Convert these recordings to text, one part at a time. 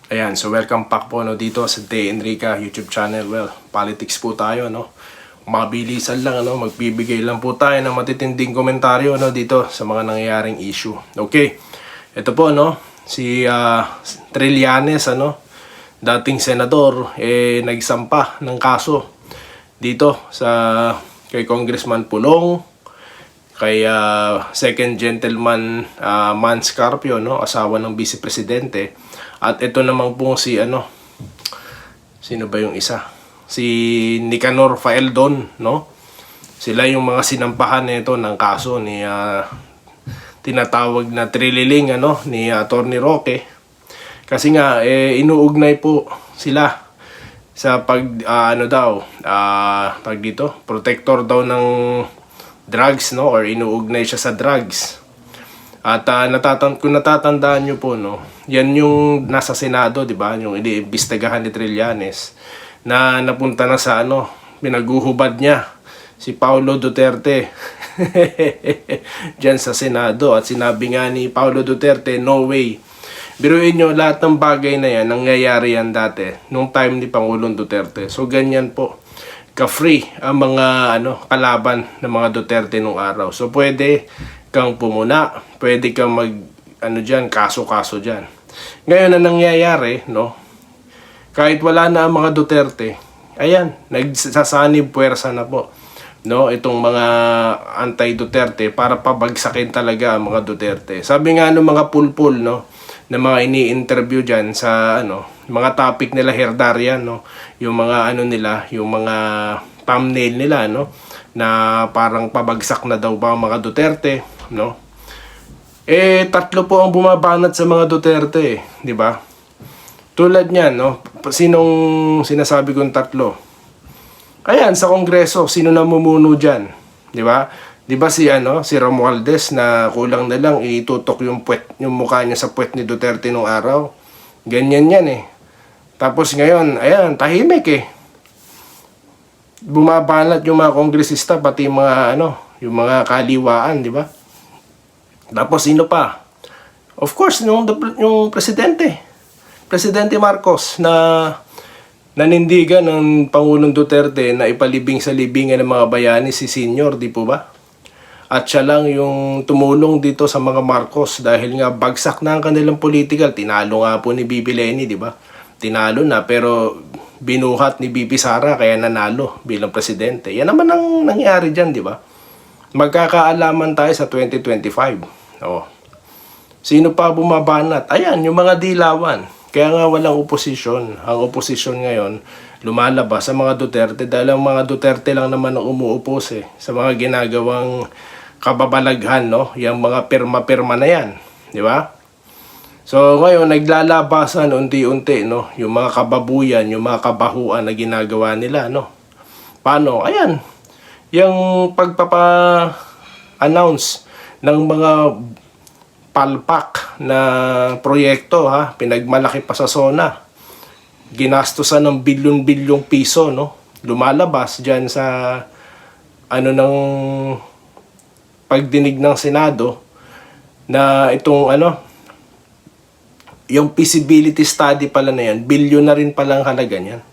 Ayan, so welcome back po dito sa Day Enrica YouTube channel. Well, politics po tayo, no? Mabilisan lang, magbibigay lang po tayo ng matitinding komentaryo dito sa mga nangyayaring issue. Okay, ito po, si Trillanes, dating senador, nagsampa ng kaso dito kay Congressman Pulong, kay second gentleman Mans Carpio, asawa ng vice presidente. At ito naman po sino ba yung isa? Si Nicanor Faeldon, Sila yung mga sinampahan nito ng kaso ni tinatawag na Trililing ni Attorney Roque. Kasi nga inuugnay po sila sa protector daw ng drugs, or inuugnay siya sa drugs. At kung natatandaan nyo po, yan yung nasa Senado, di ba? Yung iniimbestigahan ni Trillanes na napunta na sa pinaguhubad niya si Paulo Duterte diyan sa Senado. At sinabi nga ni Paulo Duterte, no way. Biruin nyo, lahat ng bagay na yan, nangyayari yan dati nung time ni Pangulong Duterte. So ganyan po ka-free ang mga kalaban ng mga Duterte nung araw. So pwede kang pumuna, pwede kang kaso-kaso dyan. Ngayon na nangyayari, kahit wala na ang mga Duterte, ayan, nagsasanib puwersa na po, itong mga anti-Duterte para pabagsakin talaga ang mga Duterte. Sabi nga ng mga pulpul, na mga ini-interview dyan sa, mga topic nila Herdarian, yung mga nila, yung mga thumbnail nila, na parang pabagsak na daw ba ang mga Duterte, tatlo po ang bumabanat sa mga Duterte, di ba? Tulad niyan, sinong sinasabi kong tatlo? Ayan, sa Kongreso, sino namumuno diyan, di ba? Di ba si Romualdez na kulang na lang itutok yung mukha niya sa puwet ni Duterte nung araw. Ganyan yan eh. Tapos ngayon, ayan, tahimik eh. Bumabanat yung mga kongresista, pati mga yung mga kaliwaan, di ba? Tapos sino pa? Of course, yung Presidente Marcos na nanindigan ng Pangulong Duterte na ipalibing sa libingan ng mga bayani si Senior, di po ba? At siya lang yung tumulong dito sa mga Marcos dahil nga bagsak na ang kanilang political. Tinalo nga po ni Bibi Leni, di ba? Tinalo na, pero binuhat ni Bibi Sara kaya nanalo bilang presidente. Yan naman ang nangyari dyan, di ba? Magkakaalaman tayo sa 2025. Sino pa bumabanat? Ayan, yung mga dilawan. Kaya nga walang oposisyon. Ang oposisyon ngayon, lumalabas sa mga Duterte dahil ang mga Duterte lang naman ang umuupos sa mga ginagawang kababalaghan, yung mga pirma-pirma na yan. Di ba? So ngayon, naglalabasan unti-unti, yung mga kababuyan, yung mga kabahuan na ginagawa nila, Paano? Ayan, yung pagpapa-announce ng mga palpak na proyekto, pinagmalaki pa sa SONA. Ginastusan ng bilyon-bilyong piso, lumalabas dyan sa ng pagdinig ng Senado na itong yung feasibility study pala na yan, bilyon na rin palang halaga niyan.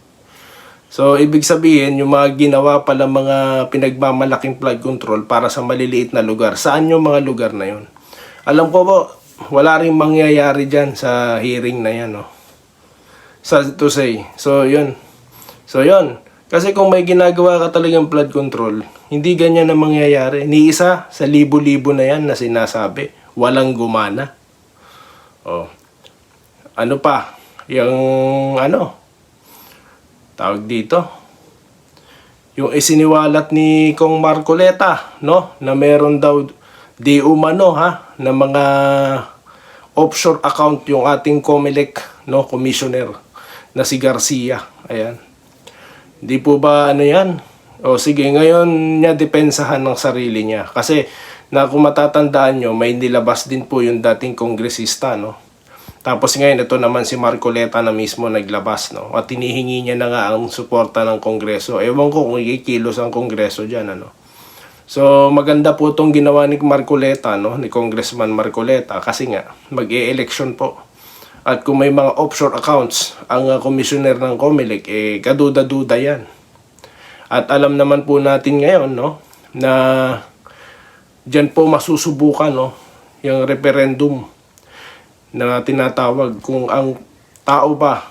So, ibig sabihin, yung mga ginawa pala mga pinagmamalaking flood control para sa maliliit na lugar. Saan yung mga lugar na yun? Alam ko po, wala rin mangyayari dyan sa hearing na yan, to say. So, yun. Kasi kung may ginagawa ka talagang flood control, hindi ganyan na mangyayari. Ni isa sa libo-libo na yan na sinasabi, walang gumana. Ano pa? Yung tawag dito, yung isiniwalat ni Kong Marcoleta, na meron daw di umano na mga offshore account yung ating COMELEC, commissioner na si Garcia. Ayan. Di po ba yan? Sige, ngayon niya depensahan ng sarili niya. Kasi kung matatandaan nyo, may nilabas din po yung dating kongresista, Tapos ngayon, ito naman si Marcoleta na mismo naglabas, At tinihingi niya na nga ang suporta ng Kongreso. Ewan ko kung ikikilos ang Kongreso dyan, So, maganda po itong ginawa ni Marcoleta, ni Congressman Marcoleta, kasi nga, mag-e-election po At kung may mga offshore accounts ang commissioner ng COMELEC, kaduda-duda yan. At alam naman po natin ngayon, no, na dyan po masusubukan, no, yung referendum na tinatawag kung ang tao ba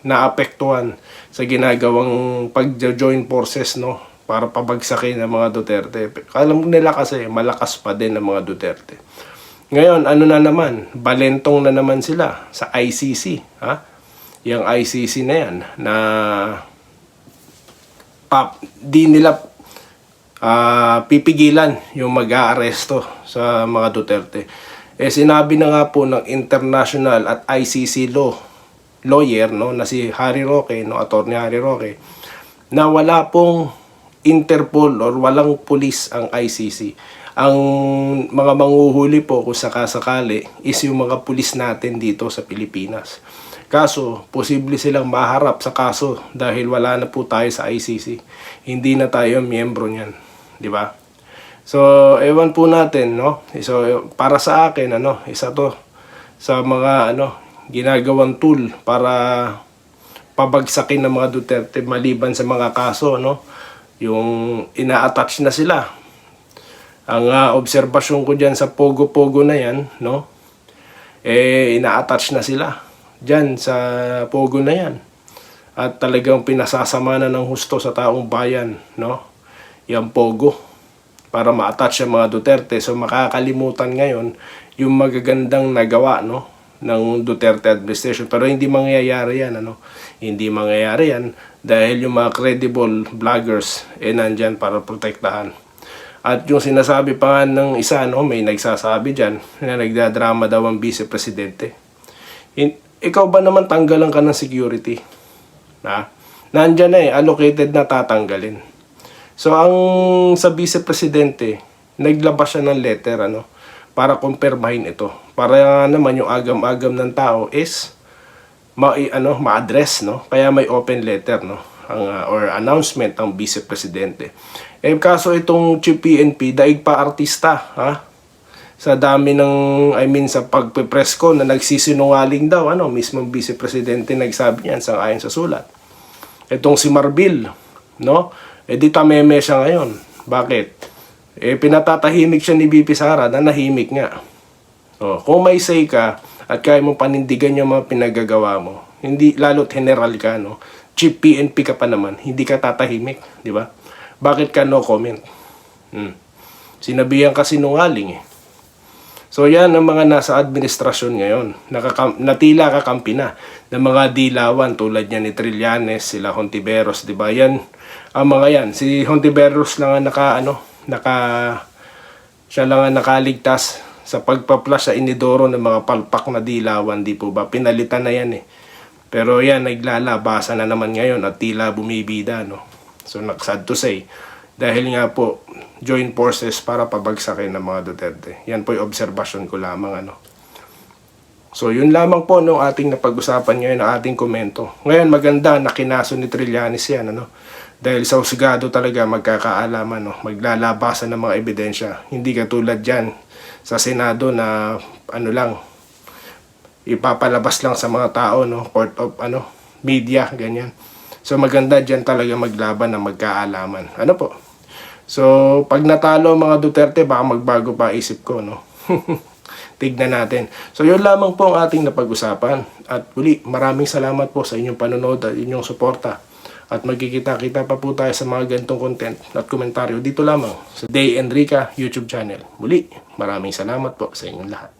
naapektuhan sa ginagawang pag-join forces, no, para pabagsakin ng mga Duterte. Alam nila kasi malakas pa din ang mga Duterte. Ngayon, ano na naman, balentong na naman sila sa ICC, ha? Yung ICC na yan na di nila pipigilan yung mag-aaresto sa mga Duterte. Sinabi na nga po ng international at ICC lawyer, no, na si Harry Roque, no, Attorney Harry Roque, na wala pong Interpol or walang pulis ang ICC. Ang mga manghuhuli po kung sakasakali is yung mga pulis natin dito sa Pilipinas. Kaso, posible silang maharap sa kaso dahil wala na po tayo sa ICC. Hindi na tayo miyembro niyan, di ba? So, ewan po natin, no? So, para sa akin, isa to sa mga ginagawang tool para pabagsakin ng mga Duterte maliban sa mga kaso, no? Yung ina-attach na sila. Ang obserbasyon ko dyan sa Pogo-Pogo na yan, no? Ina-attach na sila dyan sa Pogo na yan. At talagang pinasasama na ng husto sa taong bayan, no? Yung Pogo. Para ma-attach ang mga Duterte. So makakalimutan ngayon yung magagandang nagawa, no, ng Duterte administration. Pero hindi mangyayari yan, Hindi mangyayari yan dahil yung mga credible vloggers nandyan para protektahan. At yung sinasabi pa nga ng isa, may nagsasabi dyan na nagdadrama daw ang Vice Presidente. Ikaw ba naman tanggalan ka ng security? Nandyan na allocated na tatanggalin. So ang sa Vice Presidente, naglabas siya ng letter para kumpirmahin ito. Para naman yung agam-agam ng tao is ma-address, Kaya may open letter, or announcement ng Vice Presidente. Kaso itong Chief PNP, daig pa artista, sa dami sa pagpe-press ko na nagsisinungaling daw, mismong Vice Presidente nagsabi niyan ayon sa sulat. Itong si Marbil, di tameme siya ngayon. Bakit? Pinatatahimik siya ni VP Sara na nahimik nga. Kung may say ka at kaya mo panindigan yung mga pinagagawa mo, hindi lalo't general ka, Chief PNP ka pa naman, hindi ka tatahimik, di ba? Bakit ka no comment? Sinabihan ka sinungaling So yan ang mga nasa administrasyon ngayon. Natila kakampi na ng mga dilawan tulad niya ni Trillanes, sila Hontiveros, di ba? Yan ang mga yan. Si Hontiveros lang ang siya lang ang nakaligtas sa pagpa-flush sa inidoro ng mga palpak na dilawan, di po ba? Pinalitan na yan Pero yan, naglalabasa na naman ngayon at tila bumibida, So, sad to say, dahil nga po, join forces para pabagsakin ng mga Duterte. Yan po yung obserbasyon ko lamang, So, yun lamang po, ating napag-usapan ngayon, ang ating komento. Ngayon, maganda na kinaso ni Trillanes yan, Dahil sa husgado talaga magkakaalaman, Maglalabasan ng mga ebidensya. Hindi katulad dyan sa Senado na, ipapalabas lang sa mga tao, court of, media, ganyan. So maganda dyan talaga maglaban ng magkaalaman. Po? So pag natalo mga Duterte, baka magbago pa isip ko, Tignan natin. So yun lamang po ang ating napag-usapan. At uli, maraming salamat po sa inyong panonood at inyong suporta. At magkikita-kita pa po tayo sa mga ganitong content at komentaryo dito lamang sa Day Enrica YouTube channel. Muli, maraming salamat po sa inyong lahat.